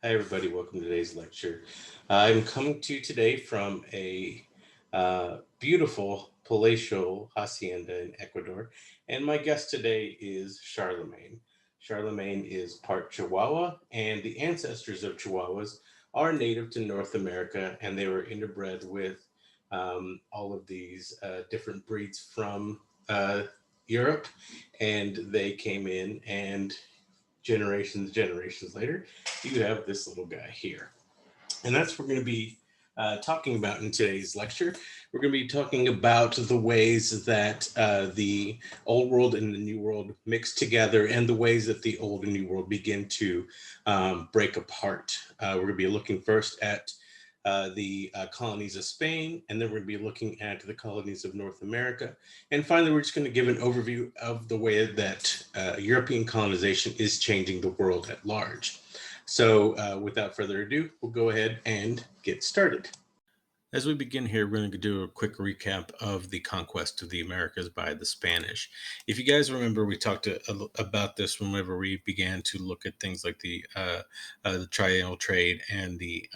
Hi, everybody. Welcome to today's lecture. I'm coming to you today from a beautiful palatial hacienda in Ecuador, and my guest today is Charlemagne. Charlemagne is part Chihuahua, and the ancestors of Chihuahuas are native to North America, and they were interbred with all of these different breeds from Europe, and they came in and generations later, you have this little guy here. And that's what we're going to be talking about in today's lecture. We're going to be talking about the ways that the old world and the new world mix together and the ways that the old and new world begin to break apart. We're going to be looking first at the colonies of Spain, and then we're going to be looking at the colonies of North America. And finally, we're just going to give an overview of the way that European colonization is changing the world at large. So, without further ado, we'll go ahead and get started. As we begin here, we're going to do a quick recap of the conquest of the Americas by the Spanish. If you guys remember, we talked about this whenever we began to look at things like the triangle trade and the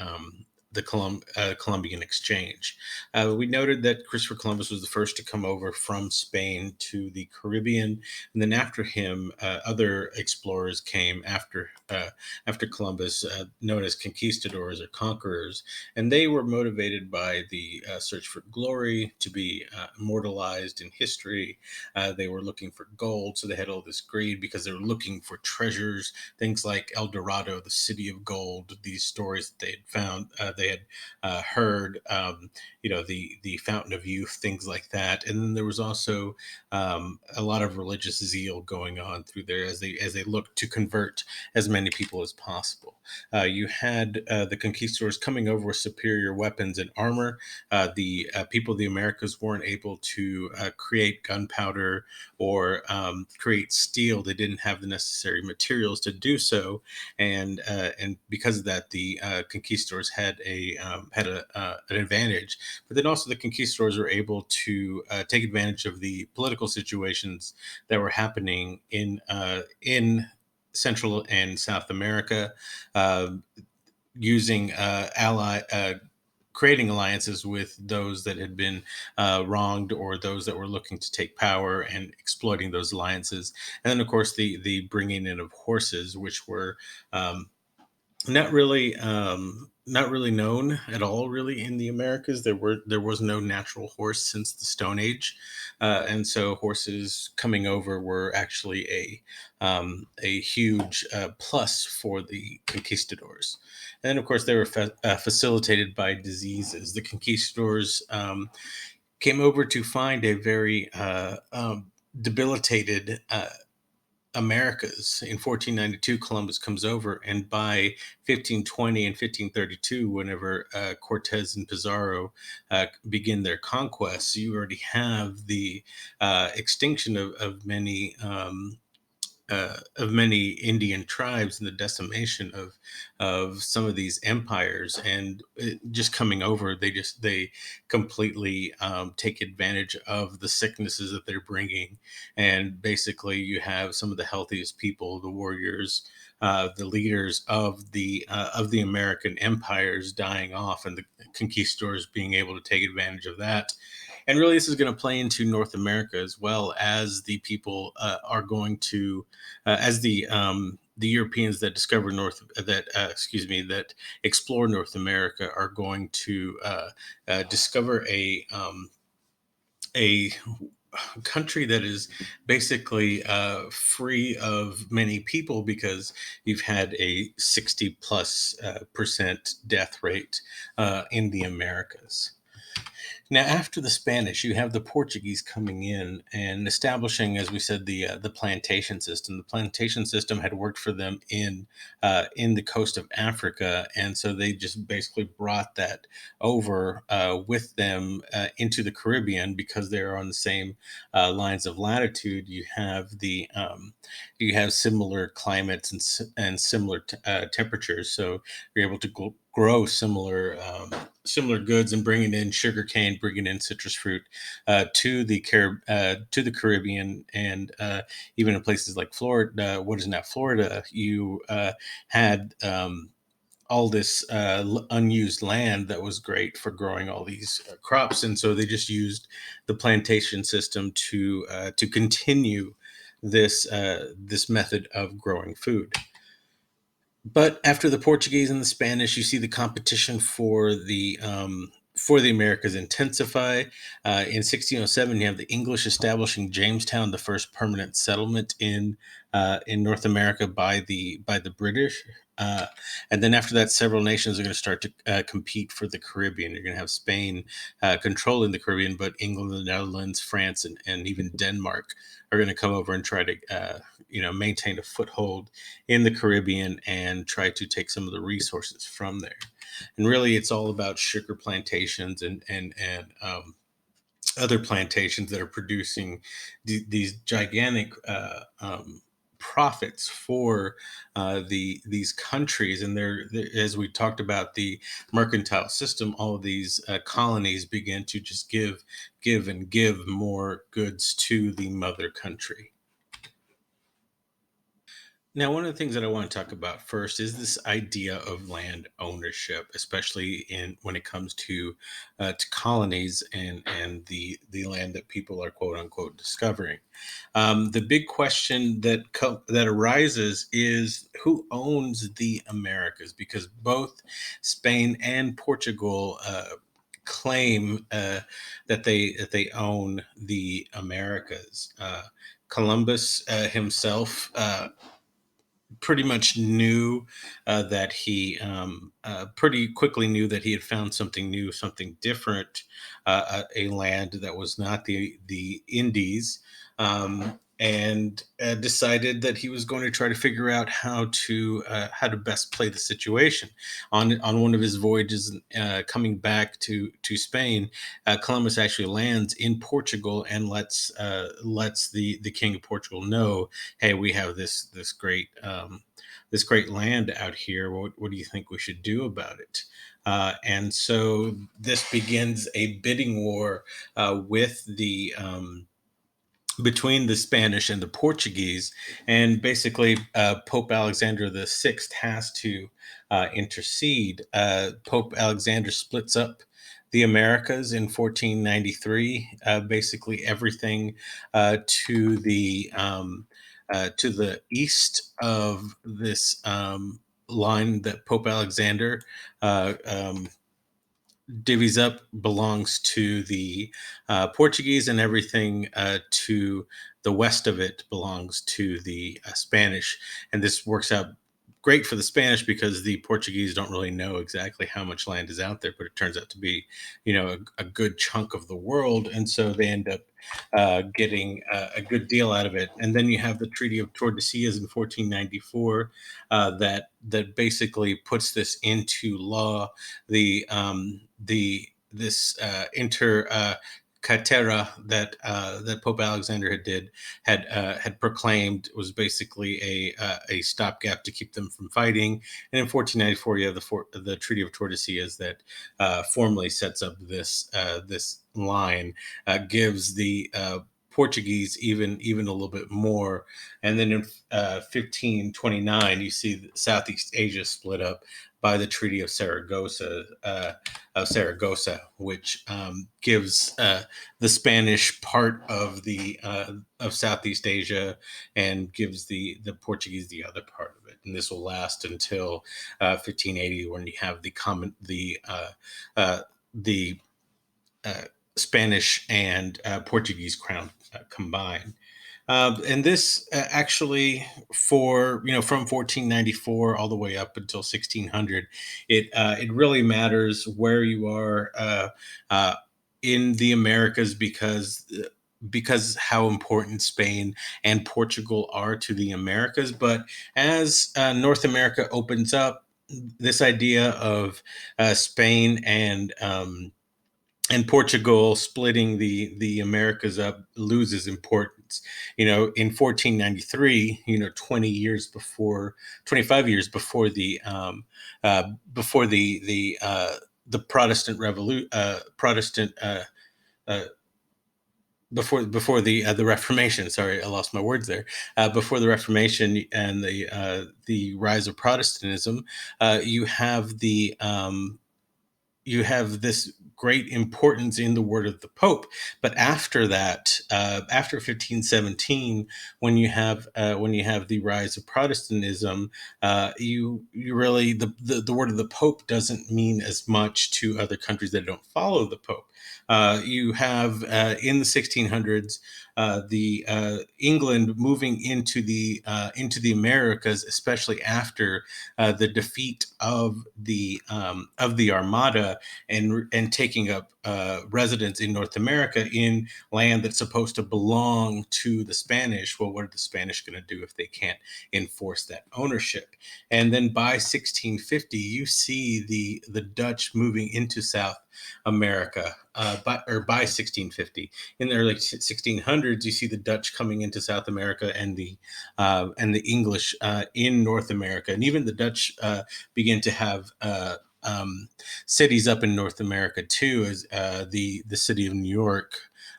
Columbian Exchange. We noted that Christopher Columbus was the first to come over from Spain to the Caribbean, and then after him, other explorers came after Columbus, known as conquistadors or conquerors, and they were motivated by the search for glory, to be immortalized in history. They were looking for gold, so they had all this greed because they were looking for treasures, things like El Dorado, the city of gold, these stories that they had found, they had heard, the Fountain of Youth, things like that. And then there was also a lot of religious zeal going on through there as they looked to convert as many people as possible. You had the conquistadors coming over with superior weapons and armor. The people of the Americas weren't able to create gunpowder or create steel. They didn't have the necessary materials to do so, and because of that, the conquistadors had an advantage. But then also the conquistadors were able to take advantage of the political situations that were happening in Central and South America, uh, using creating alliances with those that had been wronged or those that were looking to take power and exploiting those alliances. And then, of course, the bringing in of horses, which were um, not really known at all really in the Americas. There was no natural horse since the Stone Age, and so horses coming over were actually a huge plus for the conquistadors. And then, of course, they were facilitated by diseases. The conquistadors came over to find a very debilitated Americas. In 1492, Columbus comes over, and by 1520 and 1532, whenever Cortez and Pizarro begin their conquests, you already have the extinction of many Indian tribes and the decimation of some of these empires, and just coming over, they completely take advantage of the sicknesses that they're bringing, and basically you have some of the healthiest people, the warriors, the leaders of the American empires dying off, and the conquistadors being able to take advantage of that. And really, this is going to play into North America as well, as the people are going to, as the Europeans that discover that explore North America are going to discover a country that is basically free of many people, because you've had a 60 plus percent death rate in the Americas. Now, after the Spanish, you have the Portuguese coming in and establishing, as we said, the plantation system. The plantation system had worked for them in the coast of Africa, and so they just basically brought that over with them into the Caribbean, because they're on the same lines of latitude. You have similar climates and similar temperatures, so you're able to grow similar goods and bringing in sugarcane, bringing in citrus fruit to the Caribbean, and even in places like Florida, what is now Florida, you had all this unused land that was great for growing all these crops, and so they just used the plantation system to continue this method of growing food. But after the Portuguese and the Spanish, you see the competition for the Americas intensify. In 1607, you have the English establishing Jamestown, the first permanent settlement in North America by the British. And then after that, several nations are going to start to compete for the Caribbean. You're going to have Spain controlling the Caribbean, but England, the Netherlands, France, and even Denmark are going to come over and try to maintain a foothold in the Caribbean and try to take some of the resources from there. And really, it's all about sugar plantations and other plantations that are producing these gigantic profits for these countries. And as we talked about the mercantile system, all of these colonies begin to just give more goods to the mother country. Now, one of the things that I want to talk about first is this idea of land ownership, especially in when it comes to colonies and the land that people are quote unquote discovering. The big question that arises is who owns the Americas, because both Spain and Portugal claim that they own the Americas. Columbus himself pretty much knew that he pretty quickly knew that he had found something new, something different, a land that was not the Indies, and decided that he was going to try to figure out how to best play the situation. On one of his voyages coming back to Spain, Columbus actually lands in Portugal and lets the king of Portugal know, hey, we have this great land out here. What do you think we should do about it? And so this begins a bidding war with the between the Spanish and the Portuguese, and basically Pope Alexander the Sixth has to intercede. Pope Alexander splits up the Americas in 1493. Basically, everything to to the east of this line that Pope Alexander uh, um, divvies up belongs to the Portuguese, and everything to the west of it belongs to the Spanish. And this works out great for the Spanish because the Portuguese don't really know exactly how much land is out there, but it turns out to be, a good chunk of the world, and so they end up getting a good deal out of it. And then you have the Treaty of Tordesillas in 1494 that basically puts this into law. The this inter Catera that Pope Alexander had proclaimed was basically a stopgap to keep them from fighting. And in 1494, you have the Treaty of Tordesillas that formally sets up this line, gives the Portuguese even a little bit more. And then in 1529, you see Southeast Asia split up by the Treaty of Saragossa, which gives the Spanish part of the of Southeast Asia and gives the Portuguese the other part of it. And this will last until 1580, when you have the uh, Spanish and Portuguese crown combined. And this actually, from 1494 all the way up until 1600, it really matters where you are in the Americas, because how important Spain and Portugal are to the Americas. But as North America opens up, this idea of Spain and Portugal splitting the Americas up loses importance. In 1493, 25 years before the Protestant Revolution, Protestant uh, before the Reformation. Sorry, I lost my words there. Before the Reformation and the rise of Protestantism, you have this great importance in the word of the Pope. But after that, after 1517, when you have the rise of Protestantism, you really the word of the Pope doesn't mean as much to other countries that don't follow the Pope. You have in the 1600s the England moving into the Americas, especially after the defeat of the Armada, and taking up residence in North America in land that's supposed to belong to the Spanish. Well, what are the Spanish going to do if they can't enforce that ownership? And then by 1650, you see the Dutch moving into South America. By 1650, in the early 1600s, you see the Dutch coming into South America and the English in North America, and even the Dutch begin to have cities up in North America too, as the city of New York.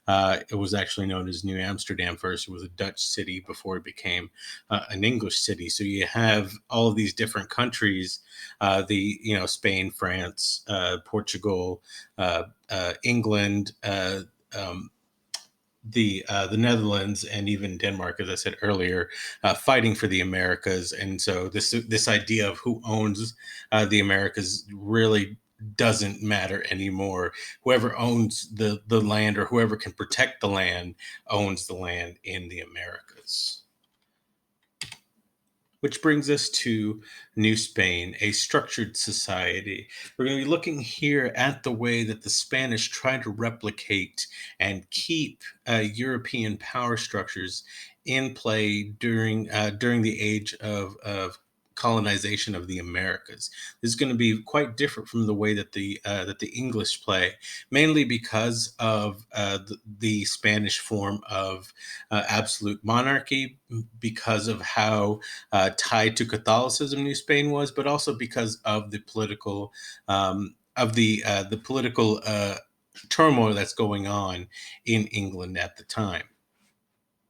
It was actually known as New Amsterdam first. It was a Dutch city before it became an English city. So you have all of these different countries, the Spain, France, Portugal, England, um, the Netherlands, and even Denmark, as I said earlier, fighting for the Americas. And so this idea of who owns the Americas really doesn't matter anymore. Whoever owns the land, or whoever can protect the land, owns the land in the Americas. Which brings us to New Spain, a structured society. We're going to be looking here at the way that the Spanish tried to replicate and keep European power structures in play during the age of colonization of the Americas. This is going to be quite different from the way that the English play, mainly because of the Spanish form of absolute monarchy, because of how tied to Catholicism New Spain was, but also because of the political turmoil that's going on in England at the time.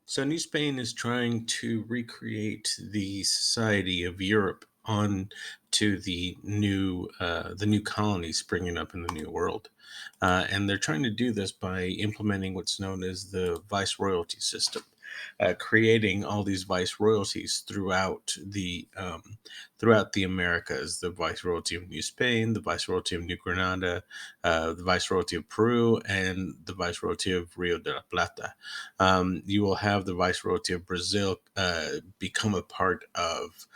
So New Spain is trying to recreate the society of Europe on to the new colonies springing up in the New World. And they're trying to do this by implementing what's known as the viceroyalty system, creating all these viceroyalties throughout the Americas: the viceroyalty of New Spain, the viceroyalty of New Granada, the viceroyalty of Peru, and the viceroyalty of Rio de la Plata. You will have the viceroyalty of Brazil become a part of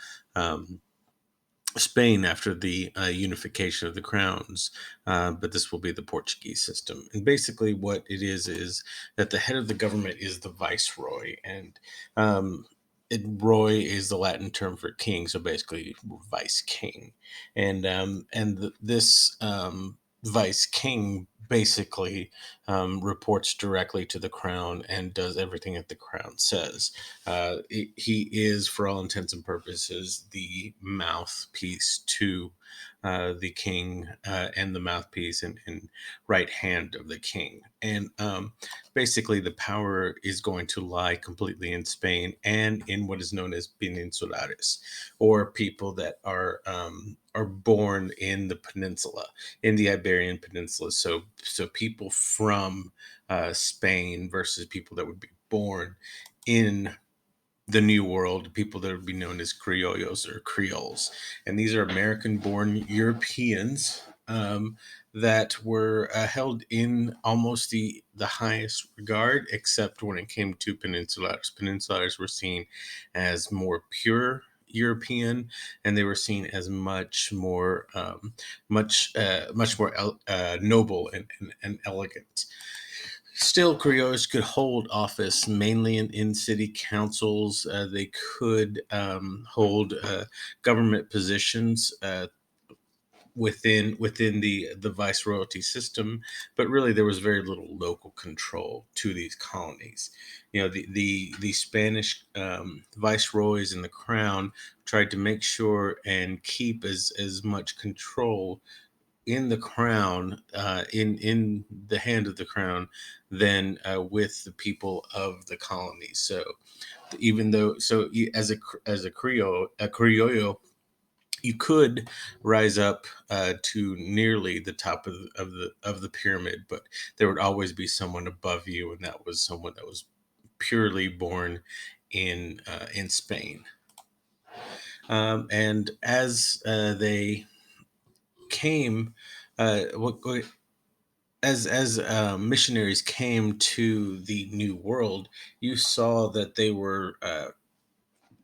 Spain after the unification of the crowns, but this will be the Portuguese system. And basically, what it is that the head of the government is the viceroy, and roy is the Latin term for king, so basically vice king, and this vice king basically reports directly to the crown and does everything that the crown says. He is, for all intents and purposes, the mouthpiece to the king, and the mouthpiece and right hand of the king. And basically, the power is going to lie completely in Spain and in what is known as peninsulares, or people that are born in the peninsula, in the Iberian Peninsula. So people from Spain versus people that would be born in the New World, people that would be known as criollos or Creoles. And these are American born Europeans that were held in almost the highest regard, except when it came to peninsulares. Peninsulares were seen as more pure European, and they were seen as much more noble and elegant. Still, Criollos could hold office mainly in city councils. They could hold government positions within the viceroyalty system, but really there was very little local control to these colonies. The Spanish viceroys and the crown tried to make sure and keep as much control in the crown, in the hand of the crown, than with the people of the colony. So even though, so as a criollo, you could rise up to nearly the top of the pyramid, but there would always be someone above you, and that was someone that was purely born in Spain. And as they came, what as missionaries came to the New World, you saw that they were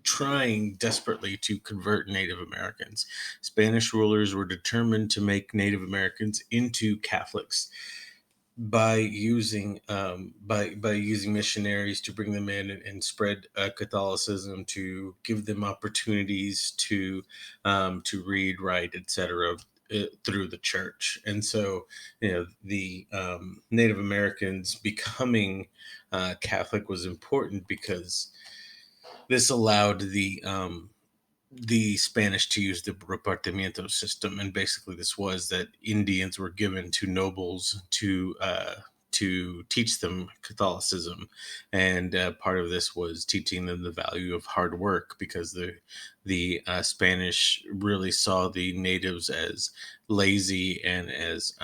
trying desperately to convert Native Americans. Spanish rulers were determined to make Native Americans into Catholics by using missionaries to bring them in and spread Catholicism, to give them opportunities to read, write, etc. Through the church. And so, the Native Americans becoming Catholic was important because this allowed the Spanish to use the repartimiento system, and basically this was that Indians were given to nobles to teach them Catholicism, and part of this was teaching them the value of hard work, because the Spanish really saw the natives as lazy and as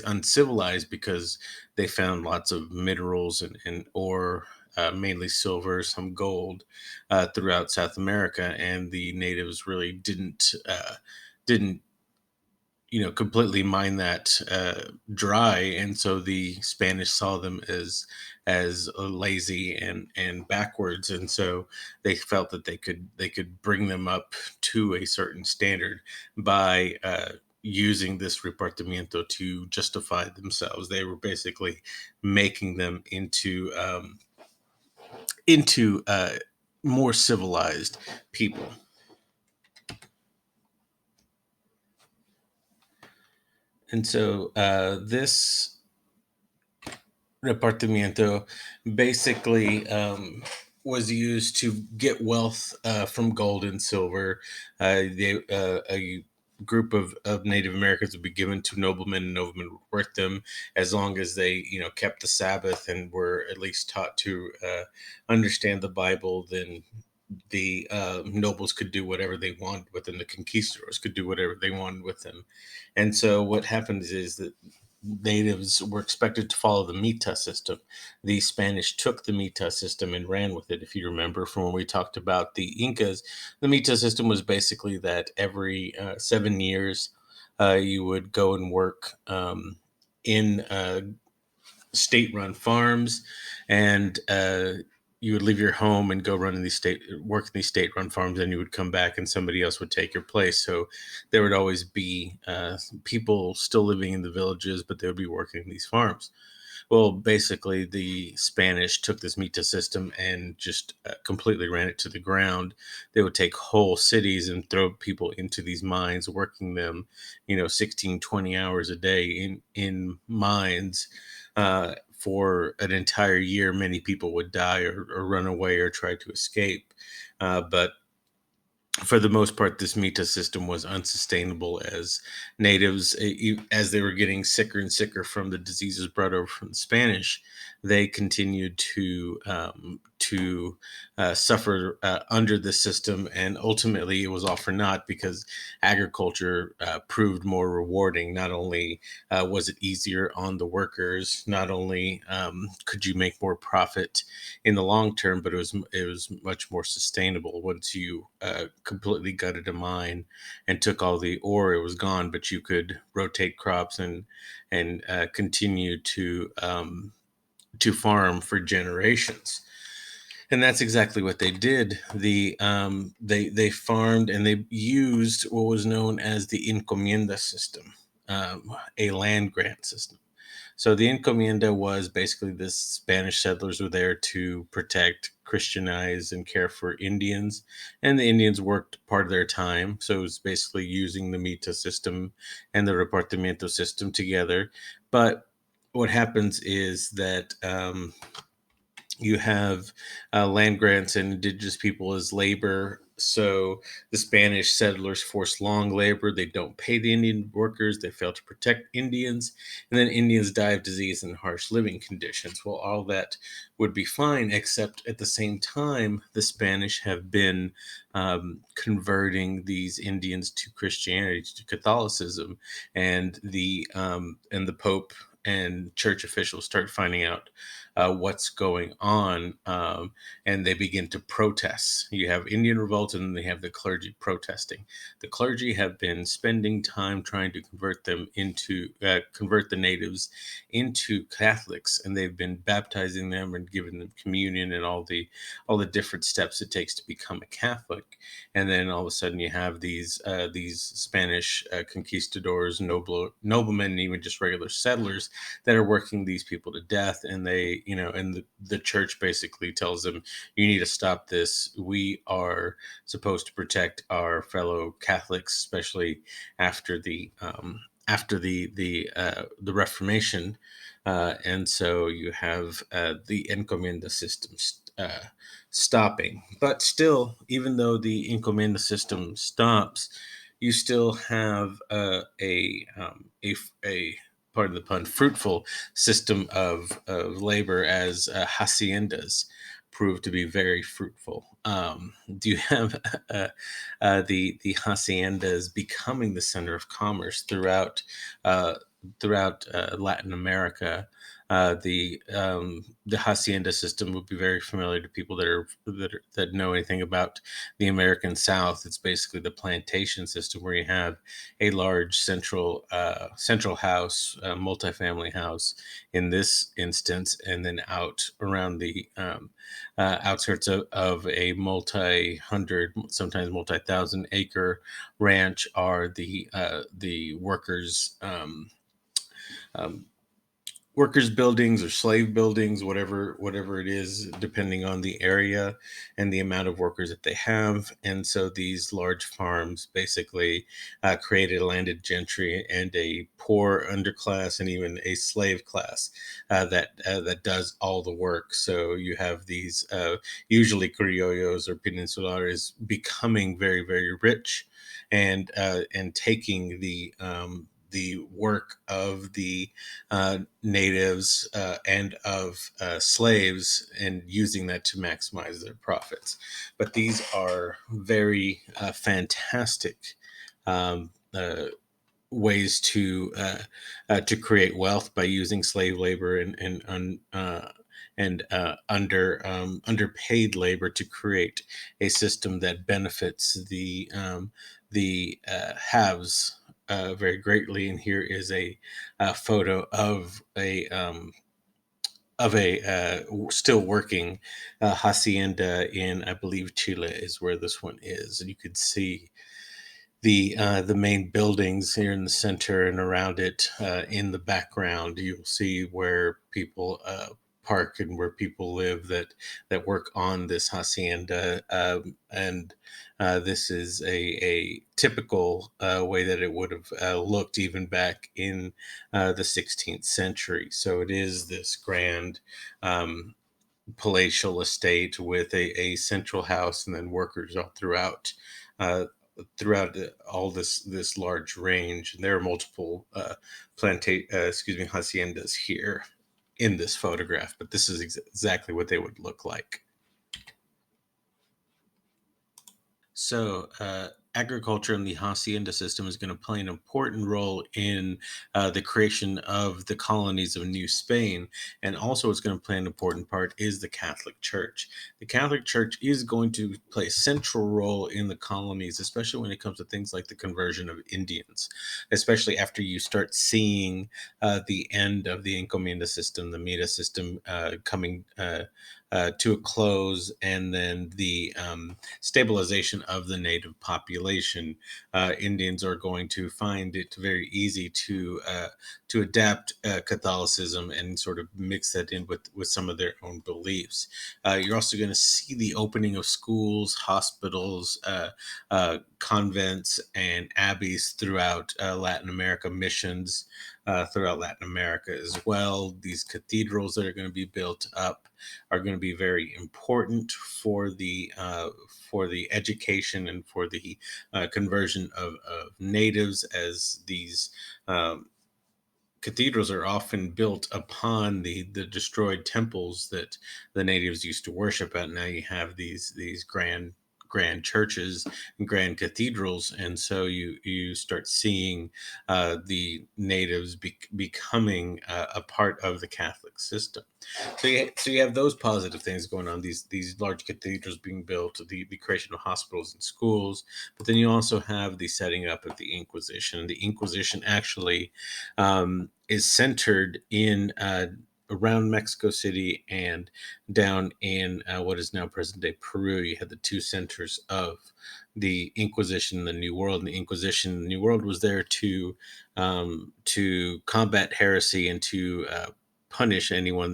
uncivilized, because they found lots of minerals and ore, mainly silver, some gold, throughout South America, and the natives really didn't completely mine that dry, and so the Spanish saw them as lazy and backwards, and so they felt that they could bring them up to a certain standard by using this repartimiento to justify themselves. They were basically making them into more civilized people. And so this repartimiento basically was used to get wealth from gold and silver. A group of Native Americans would be given to noblemen, and noblemen would work them as long as they, kept the Sabbath and were at least taught to understand the Bible. Then the nobles could do whatever they wanted with them. The conquistadors could do whatever they wanted with them. And so what happens is that natives were expected to follow the Mita system. The Spanish took the Mita system and ran with it. If you remember from when we talked about the Incas, the Mita system was basically that every 7 years you would go and work in state-run farms, and you would leave your home and go run in these work in these state-run farms, and you would come back and somebody else would take your place. So there would always be people still living in the villages, but they would be working in these farms. Well, basically, the Spanish took this Mita system and just completely ran it to the ground. They would take whole cities and throw people into these mines, working them, 16, 20 hours a day in mines for an entire year. Many people would die or run away or try to escape. But for the most part, this Mita system was unsustainable, as natives, as they were getting sicker and sicker from the diseases brought over from the Spanish, they continued to suffer under the system, and ultimately it was all for naught, because agriculture proved more rewarding. Not only was it easier on the workers, not only could you make more profit in the long term, but it was much more sustainable. Once you completely gutted a mine and took all the ore, it was gone, but you could rotate crops and continue to farm for generations. And that's exactly what they did. They farmed, and they used what was known as the encomienda system, a land grant system. So the encomienda was basically this: Spanish settlers were there to protect, Christianize, and care for Indians, and the Indians worked part of their time. So it was basically using the Mita system and the repartimiento system together. But what happens is that you have land grants and indigenous people as labor So the Spanish settlers force long labor. They don't pay the Indian workers. They fail to protect Indians. And then Indians die of disease and harsh living conditions. Well, all that would be fine, except at the same time, the Spanish have been converting these Indians to Christianity, to Catholicism, and the Pope and church officials start finding out what's going on, and they begin to protest. You have Indian revolt, and then they have the clergy protesting. The clergy have been spending time trying to convert the natives into Catholics, and they've been baptizing them and giving them communion and all the different steps it takes to become a Catholic. And then all of a sudden, you have these Spanish conquistadors, noblemen, and even just regular settlers that are working these people to death. And the church basically tells them, you need to stop this. We are supposed to protect our fellow Catholics, especially after the Reformation. And so you have the encomienda system stopping. But still, even though the encomienda system stops, you still have a pardon the pun, fruitful system of labor, as haciendas prove to be very fruitful. Do you have the haciendas becoming the center of commerce uh, throughout Latin America? The hacienda system would be very familiar to people that know anything about the American South. It's basically the plantation system, where you have a large central house, multifamily house in this instance, and then out around the outskirts of a multi-hundred, sometimes multi-thousand acre ranch are the um, workers buildings or slave buildings, whatever it is, depending on the area and the amount of workers that they have. And so these large farms basically created a landed gentry and a poor underclass, and even a slave class that does all the work. So you have these usually criollos or peninsulares becoming very, very rich, and taking the work of the natives and of slaves, and using that to maximize their profits. But these are very fantastic um, ways to create wealth by using slave labor and underpaid labor to create a system that benefits the haves very greatly. And here is a photo of a still working hacienda in, I believe, Chile is where this one is. And you could see the main buildings here in the center, and around it in the background you'll see where people park and where people live that work on this hacienda. And this is a typical way that it would have looked even back in the 16th century. So it is this grand um, palatial estate with a central house, and then workers all throughout all this large range. And there are multiple haciendas here in this photograph, but this is exactly what they would look like. So, agriculture in the hacienda system is going to play an important role in the creation of the colonies of New Spain. And also, what's going to play an important part is the Catholic Church. The Catholic Church is going to play a central role in the colonies, especially when it comes to things like the conversion of Indians, especially after you start seeing the end of the encomienda system, the Mira system coming to a close, and then the stabilization of the native population. Indians are going to find it very easy to adapt Catholicism and sort of mix that in with some of their own beliefs. You're also going to see the opening of schools, hospitals, convents, and abbeys throughout Latin America, missions. throughout Latin America as well. These cathedrals that are going to be built up are going to be very important for the education and for the conversion of natives, as these um, cathedrals are often built upon the destroyed temples that the natives used to worship at. Now you have these grand churches and grand cathedrals, and so you start seeing the natives becoming a part of the Catholic system. So you have those positive things going on. These large cathedrals being built, the creation of hospitals and schools, but then you also have the setting up of the Inquisition. The Inquisition actually is centered in around Mexico City and down in what is now present day Peru. You had the two centers of the Inquisition in the New World. And the Inquisition in the New World was there to combat heresy and to punish anyone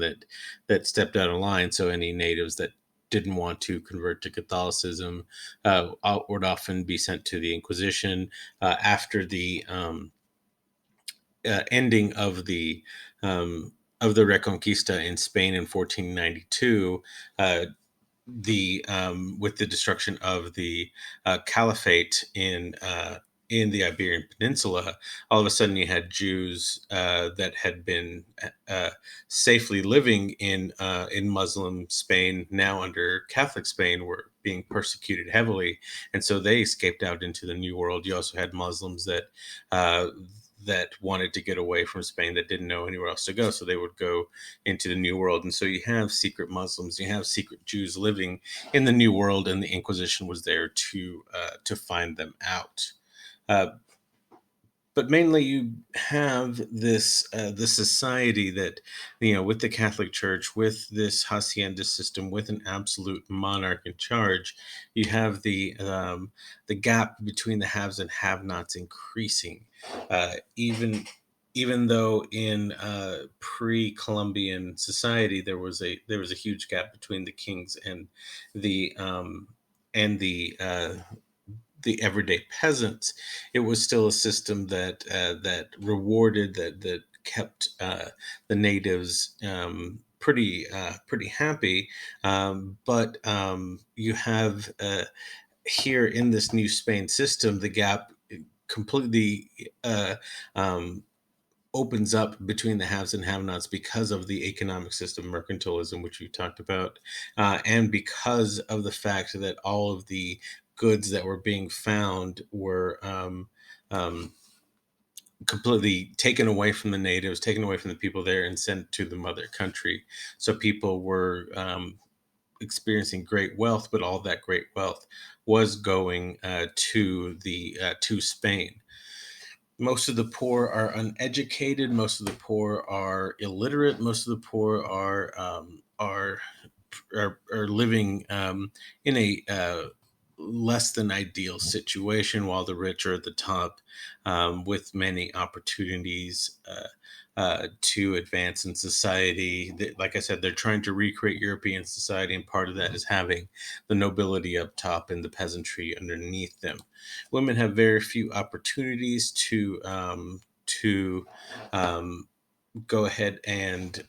that stepped out of line. So any natives that didn't want to convert to Catholicism would often be sent to the Inquisition after the ending of the Reconquista in Spain in 1492. The With the destruction of the caliphate in the Iberian Peninsula, all of a sudden you had Jews that had been uh, safely living in Muslim Spain, now under Catholic Spain, were being persecuted heavily, and so they escaped out into the New World. You also had Muslims uh, that wanted to get away from Spain, that didn't know anywhere else to go, so they would go into the New World. And so you have secret Muslims, you have secret Jews living in the New World, and the Inquisition was there to find them out. Uh, but mainly, you have the society that, with the Catholic Church, with this hacienda system, with an absolute monarch in charge. You have the gap between the haves and have-nots increasing, even though in pre-Columbian society there was a huge gap between the kings the um, and the everyday peasants. It was still a system that rewarded, that kept the natives pretty happy. But you have here in this new Spain system, the gap completely um, opens up between the haves and have-nots because of the economic system, mercantilism, which you talked about, and because of the fact that all of the goods that were being found were um, completely taken away from the natives, taken away from the people there, and sent to the mother country. So people were experiencing great wealth, but all that great wealth was going to Spain. Most of the poor are uneducated. Most of the poor are illiterate. Most of the poor are living in a less than ideal situation, while the rich are at the top, with many opportunities to advance in society. Like I said, they're trying to recreate European society, and part of that is having the nobility up top and the peasantry underneath them. Women have very few opportunities to um, go ahead and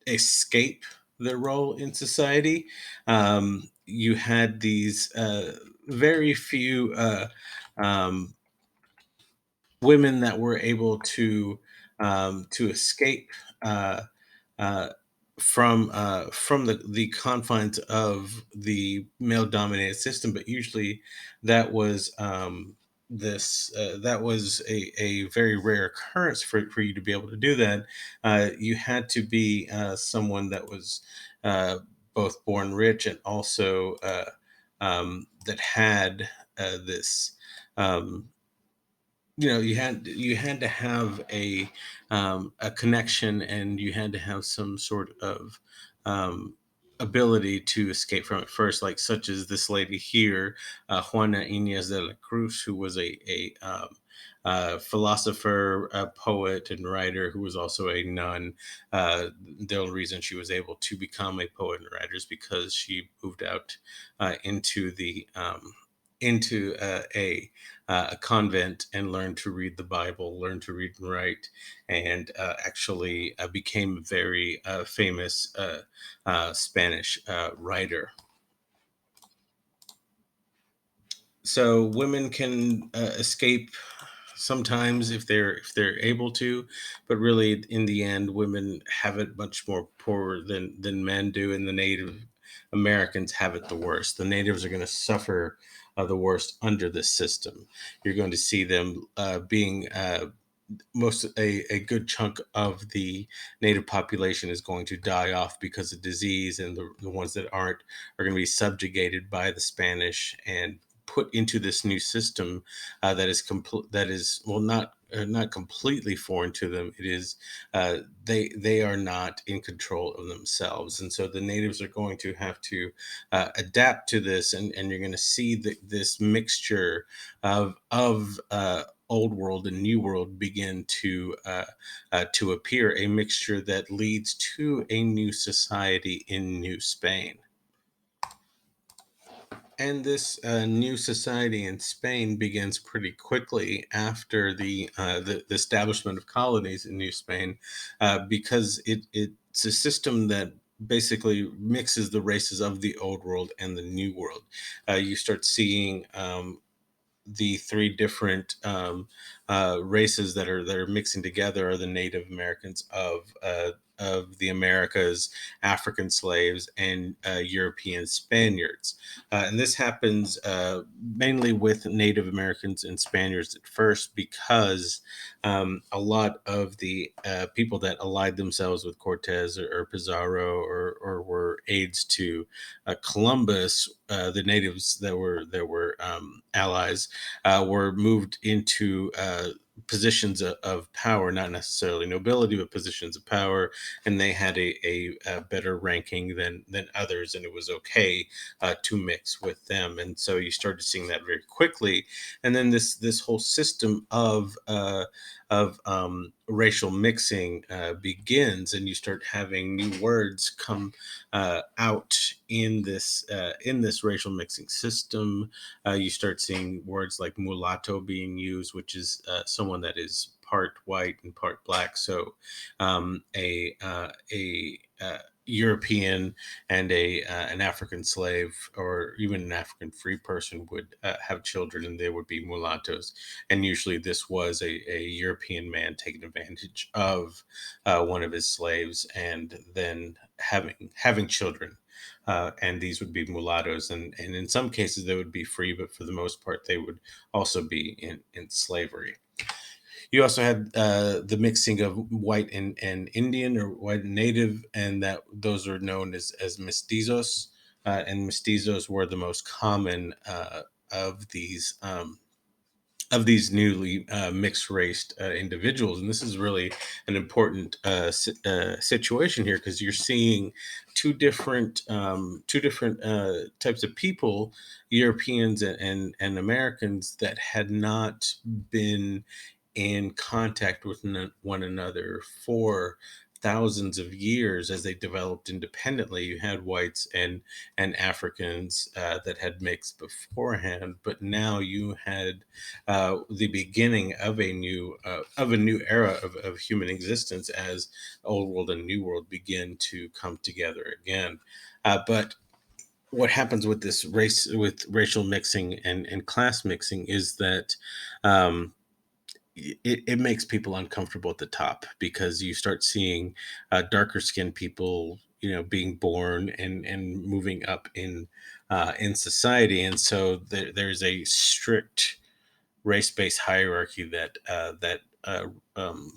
escape their role in society. You had these very few um, women that were able to escape uh, uh, from the confines of the male dominated system, but usually that was that was a very rare occurrence for you to be able to do that. You had to be someone that was uh, both born rich and also that had this. Um, you had to have a connection, and you had to have some sort of um, ability to escape from it first, like such as this lady here, Juana Inez de la Cruz, who was a philosopher, a poet, and writer, who was also a nun. The only reason she was able to become a poet and writer is because she moved out into into a convent and learned to read the Bible, learned to read and write, and actually became a very famous Spanish writer. So women can escape sometimes if they're able to, but really in the end women have it much more poor than men do, and the Native Americans have it the worst. The natives are going to suffer the worst under this system. You're going to see them being a good chunk of the native population is going to die off because of disease, and the ones that aren't are going to be subjugated by the Spanish and put into this new system that is, well, not completely foreign to them. It is they are not in control of themselves, and so the natives are going to have to adapt to this, and you're going to see this mixture of old world and new world begin to appear, a mixture that leads to a new society in New Spain. And this new society in Spain begins pretty quickly after the establishment of colonies in New Spain, because it's a system that basically mixes the races of the old world and the new world. You start seeing the three different races that are mixing together are the Native Americans of the Americas, African slaves, and European Spaniards. And this happens mainly with Native Americans and Spaniards at first, because a lot of the people that allied themselves with Cortez or Pizarro, or were aides to Columbus, the natives that were allies, were moved into positions of power, not necessarily nobility, but positions of power, and they had a better ranking than others, and it was okay to mix with them. And so you started seeing that very quickly, and then this whole system of racial mixing begins, and you start having new words come out in this racial mixing system. You start seeing words like mulatto being used, which is someone that is part white and part black. So a European and a an African slave, or even an African free person, would have children, and they would be mulattoes. And usually, this was a European man taking advantage of one of his slaves, and then having children. And these would be mulattoes, and in some cases they would be free, but for the most part they would also be in slavery. You also had the mixing of white and Indian, or white and native, and that those are known as mestizos. And mestizos were the most common of these newly mixed race individuals. And this is really an important situation here, because you're seeing two different types of people, Europeans and Americans, that had not been in contact with one another for thousands of years as they developed independently. You had whites and Africans that had mixed beforehand, but now you had the beginning of a new era of human existence, as old world and new world begin to come together again. But what happens with this racial mixing and class mixing is that um, it makes people uncomfortable at the top, because you start seeing darker skinned people, being born and moving up in society. And so there's a strict race-based hierarchy that um,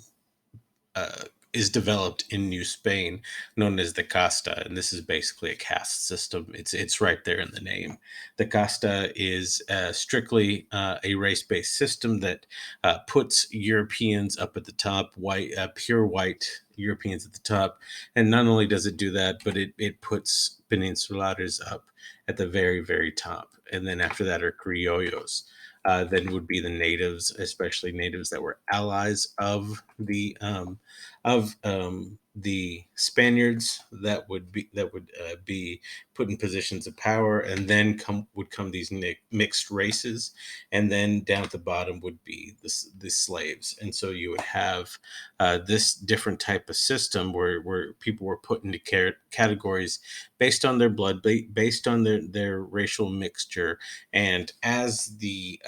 uh, is developed in New Spain, known as the casta, and this is basically a caste system. It's right there in the name. The casta is strictly a race-based system that puts Europeans up at the top, pure white Europeans at the top, and not only does it do that, but it puts Peninsulares up at the very very top, and then after that are criollos. Then would be the natives, especially natives that were allies of the Spaniards that would be put in positions of power, and then come these mixed races, and then down at the bottom would be the slaves. And so you would have this different type of system where people were put into categories based on their blood, based on their racial mixture. And as the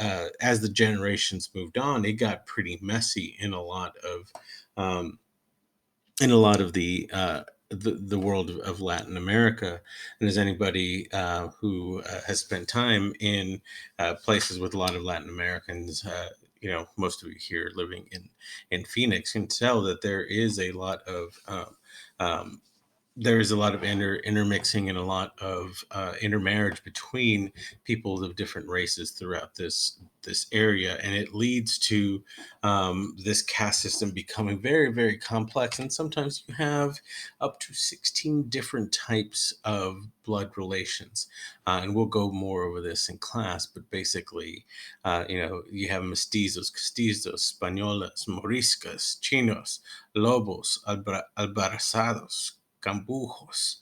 generations moved on, it got pretty messy um, in a lot of the world of Latin America. And as anybody who has spent time in places with a lot of Latin Americans, most of you here living in Phoenix can tell that um, there is a lot of intermixing and a lot of intermarriage between people of different races throughout this area, and it leads to this caste system becoming very, very complex. And sometimes you have up to 16 different types of blood relations, and we'll go more over this in class. But basically, you have mestizos, castizos, españolas, moriscas, chinos, lobos, albarazados, cambujos,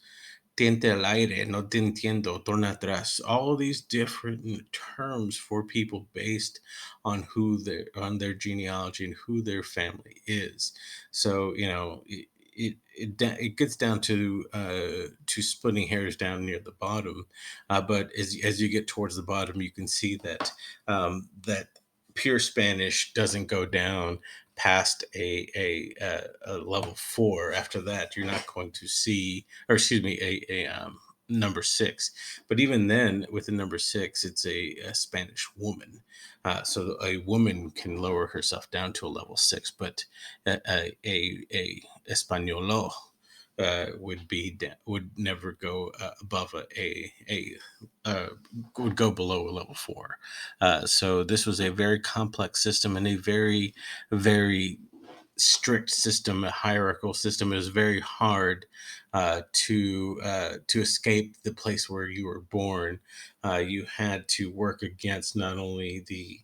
tiente al aire, no te entiendo, torna atrás. All these different terms for people based on on their genealogy and who their family is. So it gets down to splitting hairs down near the bottom, but as you get towards the bottom, you can see that pure Spanish doesn't go down past a level 4. After that, you're not going to see, or excuse me, a number 6. But even then, with the number 6, it's a Spanish woman. So a woman can lower herself down to a level 6, but a Españolo would never go above uh, would go below a level 4. So this was a very complex system and a very, very strict system, a hierarchical system. It was very hard to escape the place where you were born. You had to work against not only the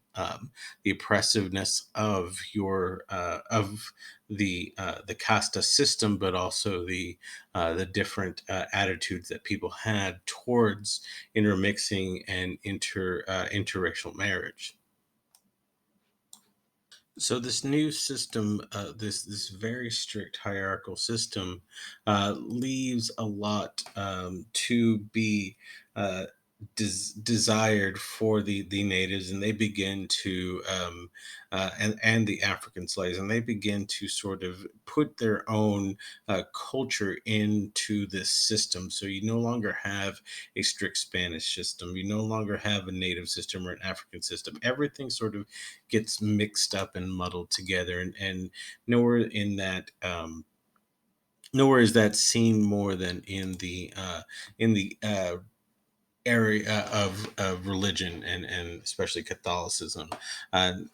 oppressiveness of your of the casta system, but also the different attitudes that people had towards intermixing and interracial marriage. So this new system, this very strict hierarchical system, leaves a lot to be uh, desired for the natives, and they begin to and the African slaves, and they begin to sort of put their own culture into this system. So you no longer have a strict Spanish system. You no longer have a native system or an African system. Everything sort of gets mixed up and muddled together, and nowhere in that nowhere is that seen more than in the area of religion, and especially Catholicism.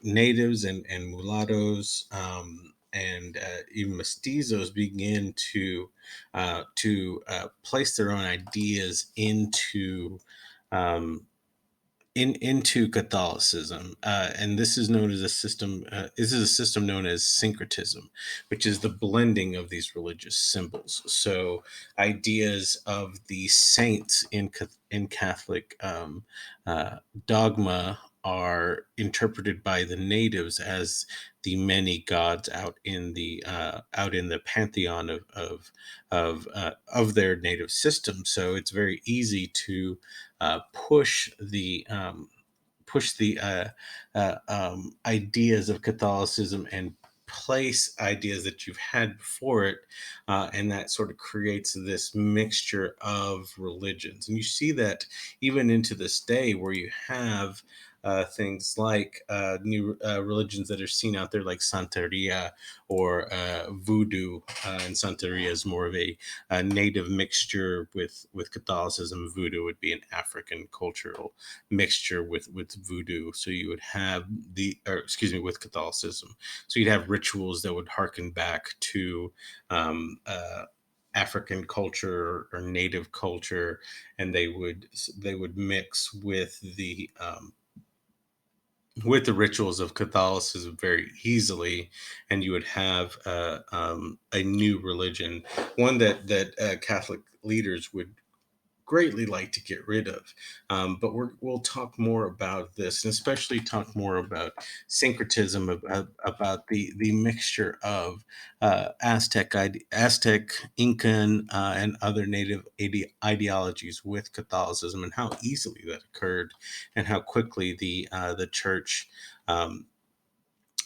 Natives and mulattoes, and even mestizos begin to place their own ideas um, into Catholicism, and this is known as a system. This is a system known as syncretism, which is the blending of these religious symbols. So, ideas of the saints in Catholic uh, dogma are interpreted by the natives as the many gods out in the pantheon of their native system. So it's very easy to push the ideas of Catholicism and place ideas that you've had before it, and that sort of creates this mixture of religions. And you see that even into this day, where you have things like new religions that are seen out there, like Santeria or Voodoo. And Santeria is more of a native mixture with Catholicism. Voodoo would be an African cultural mixture with Voodoo. So you would have or excuse me, with Catholicism. So you'd have rituals that would harken back to um, uh, African culture or native culture, and they would mix with the rituals of Catholicism very easily, and you would have a new religion, one that Catholic leaders would greatly like to get rid of. But we'll talk more about this, and especially talk more about syncretism, about the mixture of Aztec, Incan, and other native ideologies with Catholicism, and how easily that occurred, and how quickly the church.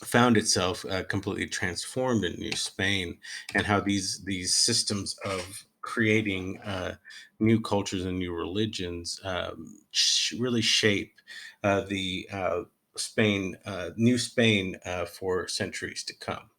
Found itself completely transformed in New Spain, and how these systems of creating new cultures and new religions really shape the New Spain for centuries to come.